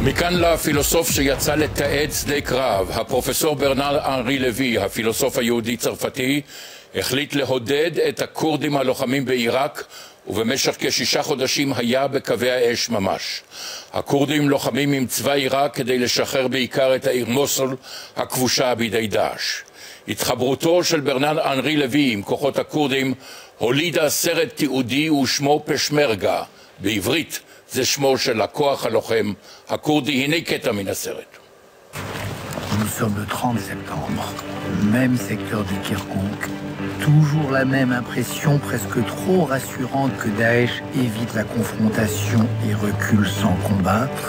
מכאן לפילוסוף שיצא לתעד שדה קרב, הפרופסור ברנרד-אנרי לוי, הפילוסוף היהודי-צרפתי, החליט להודד את הכורדים הלוחמים בעיראק, ובמשך כ6 חודשים היה בקווי האש ממש. הכורדים לוחמים עם צבא עיראק כדי לשחרר בעיקר את העיר מוסול הכבושה בידי דאעש. התחברותו של ברנרד-אנרי לוי עם כוחות הכורדים הולידה סרט תיעודי ושמו פשמרגה, בעברית זה שמו של הכוח הלוחם הכורדי. הנה קטע מן הסרט. Nous sommes le 30 septembre, même secteur du Kirkouk, toujours la même impression presque trop rassurante que Daesh évite la confrontation et recule sans combattre.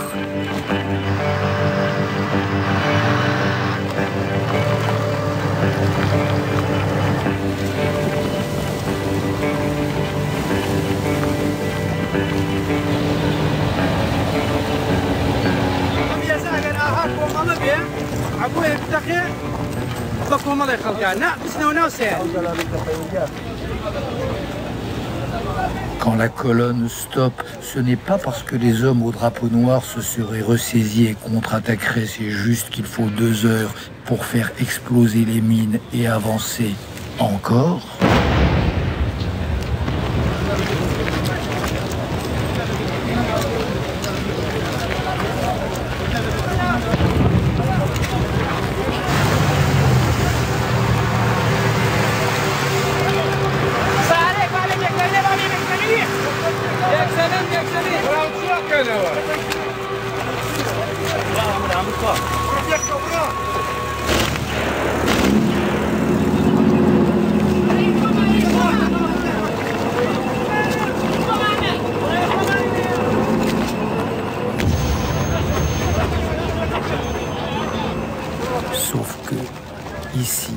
Quand la colonne stoppe, ce n'est pas parce que les hommes au drapeau noir se seraient ressaisis et contre-attaqueraient, c'est juste qu'il faut 2 heures pour faire exploser les mines et avancer encore. Sauf que, ici,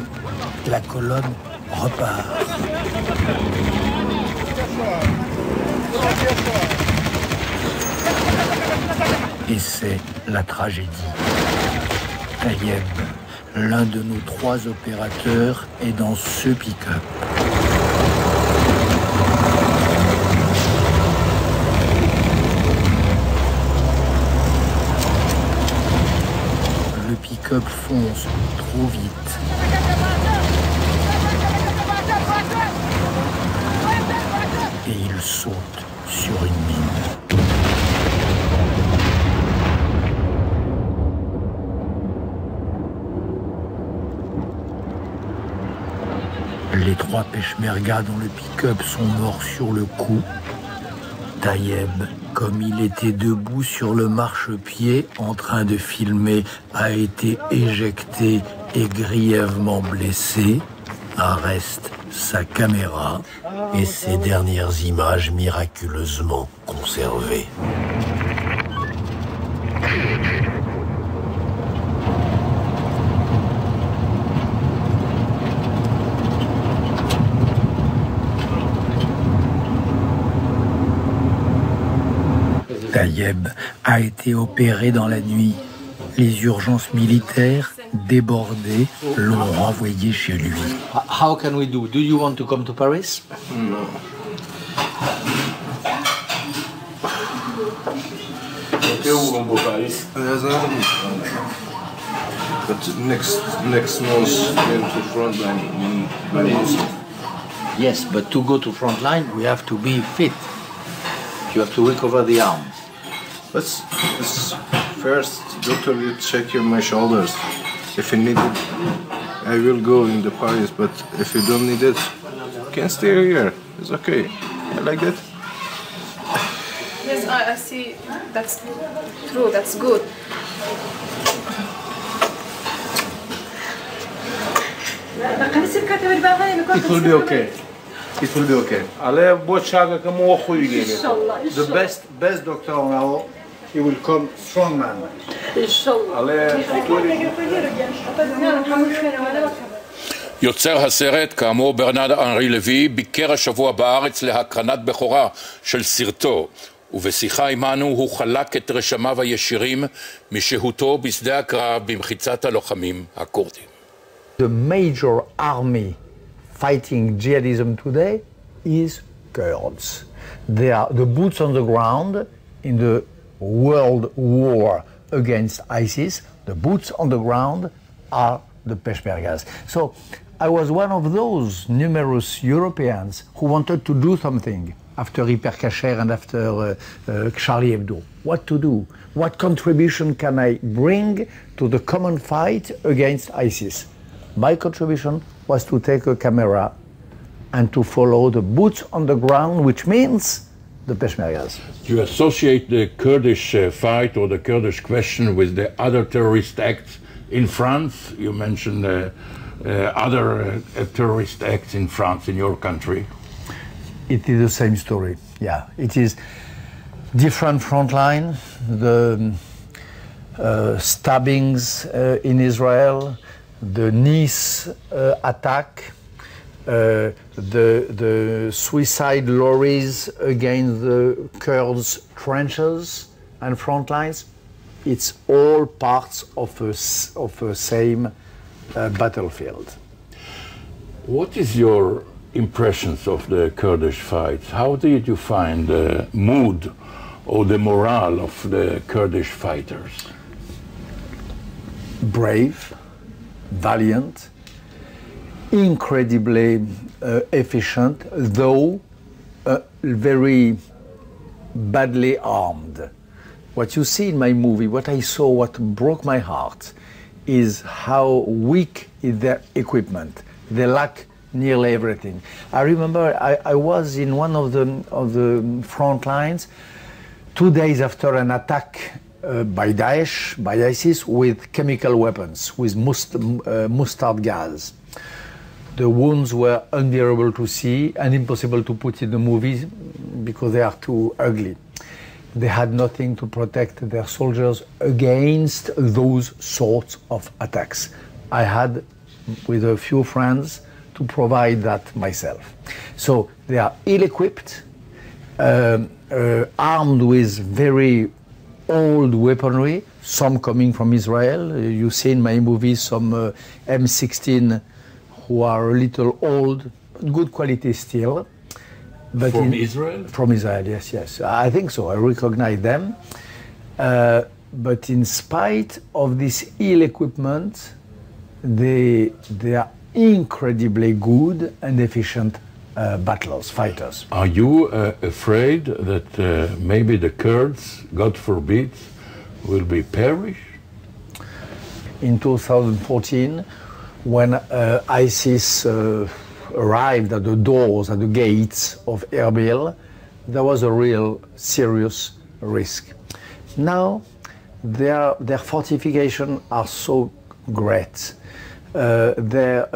la colonne repart. Et c'est la tragédie. Tayeb, l'un de nos 3 opérateurs, est dans ce pick-up. Le pick-up fonce trop vite. Et il saute sur une mine. Les 3 Peshmerga dans le pick-up sont morts sur le coup. Tayeb, comme il était debout sur le marchepied en train de filmer, a été éjecté et grièvement blessé. Reste sa caméra et ses dernières images miraculeusement conservées. Tayeb a été opéré dans la nuit. Les urgences militaires, débordées, l'ont renvoyé chez lui. How can we do? Do you want to come to Paris? No. But next month going to front line. Yes, but to go to front line, we have to be fit. You have to recover the arm. Let's first, doctor, you check my shoulders. If you need it, I will go in the Paris. But if you don't need it, you can stay here. It's okay. I like that. Yes, I see. That's true. That's good. It will be okay. It will be okay. The best doctor now, he will come strong man. יוצר הסרט, כאמור ברנרד-אנרי לוי, ביקר השבוע בארץ להקרנת בכורה של סרטו, ובשיחה עמנו הוא חלק את רשמיו הישירים משהותו בשדה הקרב במחיצת הלוחמים הכורדים. The major army fighting jihadism today is Kurds. They are the boots on the ground in the world war against ISIS, the boots on the ground, are the Peshmergas. So I was one of those numerous Europeans who wanted to do something after Hyper Cacher and after Charlie Hebdo. What to do? What contribution can I bring to the common fight against ISIS? My contribution was to take a camera and to follow the boots on the ground, which means the Peshmergas. You associate the Kurdish fight or the Kurdish question with the other terrorist acts in France? You mentioned other terrorist acts in France, in your country. It is the same story, yeah. It is different front line, the stabbings in Israel, the Nice attack, the suicide lorries against the Kurds' trenches and front lines. It's all parts of a same battlefield. What is your impressions of the Kurdish fights? How did you find the mood or the morale of the Kurdish fighters? Brave, valiant, incredibly efficient, though very badly armed. What you see in my movie, what I saw, what broke my heart, is how weak is their equipment. They lack nearly everything. I remember I was in one of the front lines 2 days after an attack by Daesh, by ISIS, with chemical weapons, with mustard gas. The wounds were unbearable to see and impossible to put in the movie because they are too ugly. They had nothing to protect their soldiers against those sorts of attacks. I had, with a few friends, to provide that myself. So they are ill-equipped, armed with very old weaponry, some coming from Israel. You see in my movie some M16 who are a little old, good quality still. But from Israel? From Israel, yes, yes. I think so. I recognize them. But in spite of this ill equipment, they are incredibly good and efficient fighters. Are you afraid that maybe the Kurds, God forbid, will be perished? In 2014, when ISIS arrived at the doors, at the gates of Erbil, there was a real serious risk. Now, their fortifications are so great. Their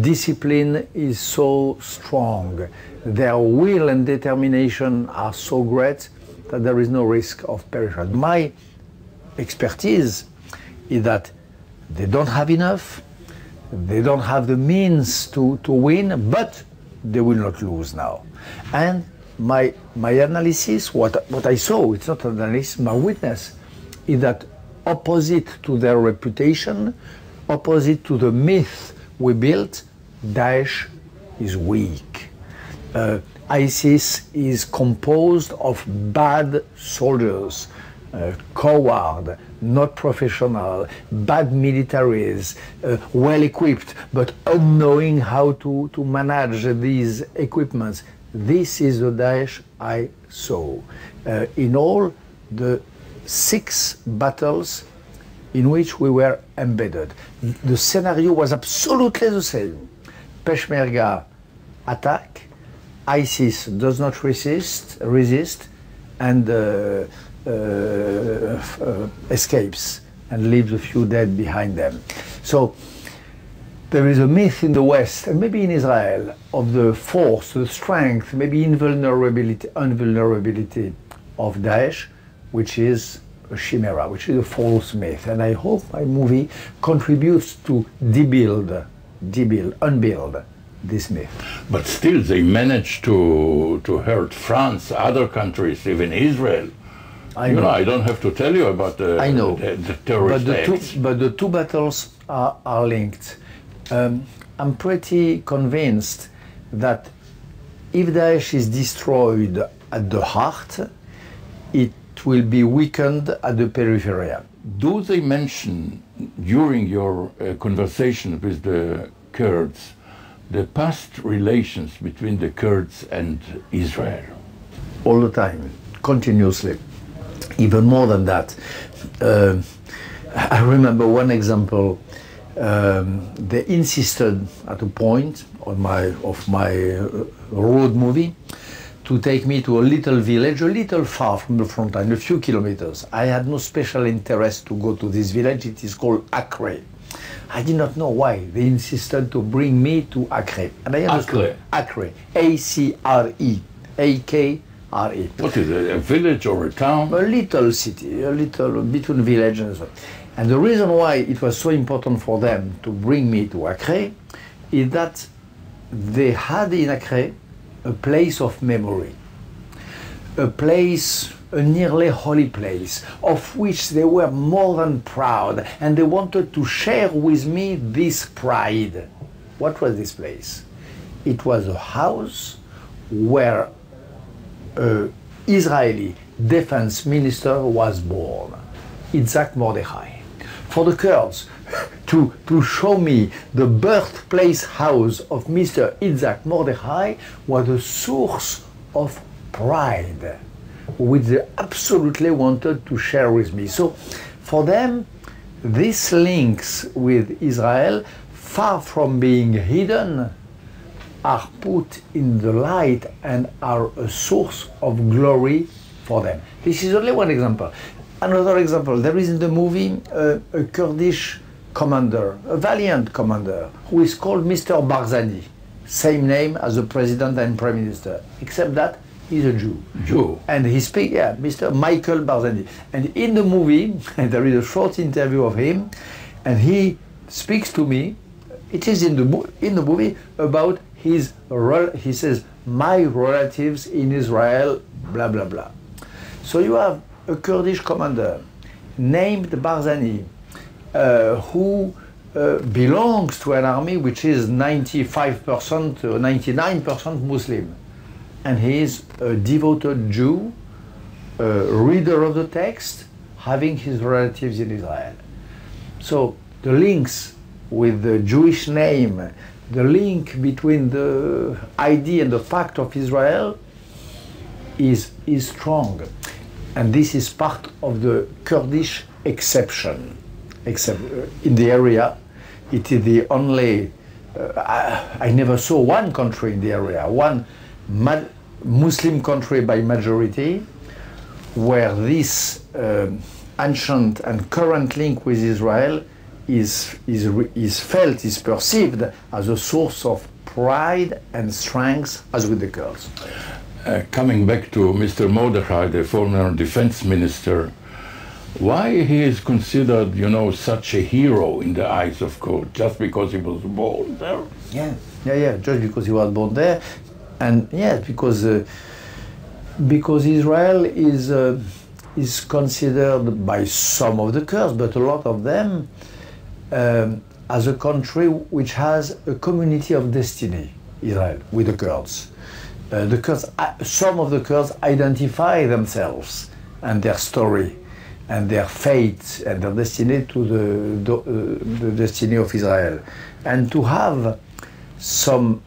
discipline is so strong. Their will and determination are so great that there is no risk of perishing. My expertise is that they don't have enough, they don't have the means to win, but they will not lose now. And my analysis, what I saw, it's not an analysis, my witness, is that opposite to their reputation, opposite to the myth we built, Daesh is weak. ISIS is composed of bad soldiers, coward, not professional, bad militaries, well equipped, but unknowing how to manage these equipments. This is the Daesh I saw. In all the 6 battles in which we were embedded, the scenario was absolutely the same. Peshmerga attack, ISIS does not resist, and escapes and leaves a few dead behind them. So there is a myth in the West, and maybe in Israel, of the force, the strength, maybe invulnerability of Daesh, which is a chimera, which is a false myth. And I hope my movie contributes to unbuild this myth. But still they managed to hurt France, other countries, even Israel. I know. I don't have to tell you about the terrorist acts. But the two battles are linked. I'm pretty convinced that if Daesh is destroyed at the heart, it it will be weakened at the periphery. Do they mention during your conversation with the Kurds the past relations between the Kurds and Israel? All the time, continuously. Even more than that. I remember one example. They insisted at a point of my road movie to take me to a little village, a little far from the front line, a few kilometers. I had no special interest to go to this village. It is called Acre. I did not know why. They insisted to bring me to Acre. And I understood. Acre. A-C-R-E. A-K-R-E. What is it, a village or a town? A little city, a little between village and so on. And the reason why it was so important for them to bring me to Acre is that they had in Acre a place of memory, a place, a nearly holy place, of which they were more than proud, and they wanted to share with me this pride. What was this place? It was a house where an Israeli defense minister was born, Yitzhak Mordechai. For the Kurds, to show me the birthplace house of Mr. Yitzhak Mordechai was a source of pride, which they absolutely wanted to share with me. So for them, these links with Israel, far from being hidden, are put in the light and are a source of glory for them. This is only one example. Another example, there is in the movie a Kurdish commander, a valiant commander, who is called Mr. Barzani, same name as the president and prime minister, except that he's a Jew. And he speaks, Mr. Michael Barzani. And in the movie, there is a short interview of him, and he speaks to me. It is in the movie about he says, my relatives in Israel, blah, blah, blah. So you have a Kurdish commander named Barzani, who belongs to an army which is 95% or 99% Muslim. And he is a devoted Jew, a reader of the text, having his relatives in Israel. So the links with the Jewish name, the link between the idea and the fact of Israel is strong. And this is part of the Kurdish exception. Except in the area, it is the only, I never saw one country in the area, one Muslim country by majority, where this ancient and current link with Israel is felt, is perceived as a source of pride and strength, as with the Kurds. Coming back to Mr. Mordechai, the former defense minister, why he is considered, you know, such a hero in the eyes of Kurds, just because he was born there? Yeah, just because he was born there, and yes, because Israel is considered by some of the Kurds, but a lot of them, as a country which has a community of destiny, Israel, with the Kurds. The Kurds, some of the Kurds identify themselves and their story and their fate and their destiny to the destiny of Israel. And to have some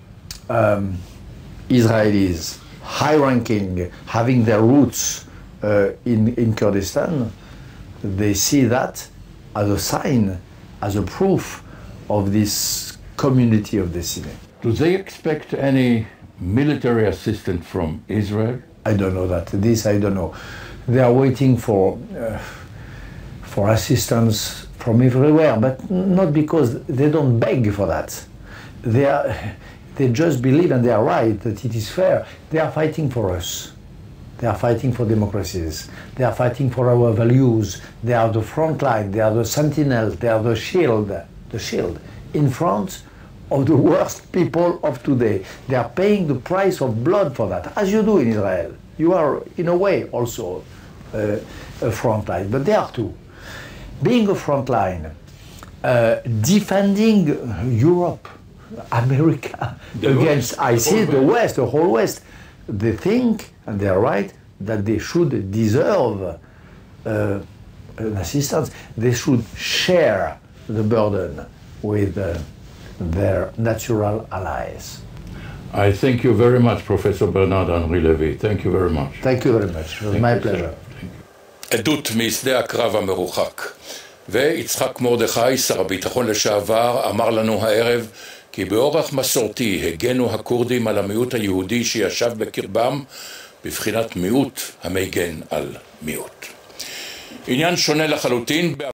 Israelis, high-ranking, having their roots in Kurdistan, they see that as a sign, as a proof of this community of destiny. Do they expect any military assistance from Israel? I don't know that. This I don't know. They are waiting for assistance from everywhere, but not because they don't beg for that. They just believe, and they are right, that it is fair. They are fighting for us. They are fighting for democracies. They are fighting for our values. They are the front line. They are the sentinels. They are the shield in front of the worst people of today. They are paying the price of blood for that, as you do in Israel. You are, in a way, also a front line, but they are too. Being a front line, defending Europe, America, against ISIS, the West, the whole West, they think, and they are right, that they should deserve an assistance. They should share the burden with their natural allies. I thank you very much, Professor Bernard-Henri Lévy. Thank you very much. Thank you very much. It was my pleasure. עדות משדה הקרב המרוחק. ויצחק מרדכי, שר הביטחון לשעבר, אמר לנו הערב כי באורח מסורתי הגנו הכורדים על המיעוט היהודי שישב בקרבם בבחינת מיעוט המגן על מיעוט. עניין שונה לחלוטין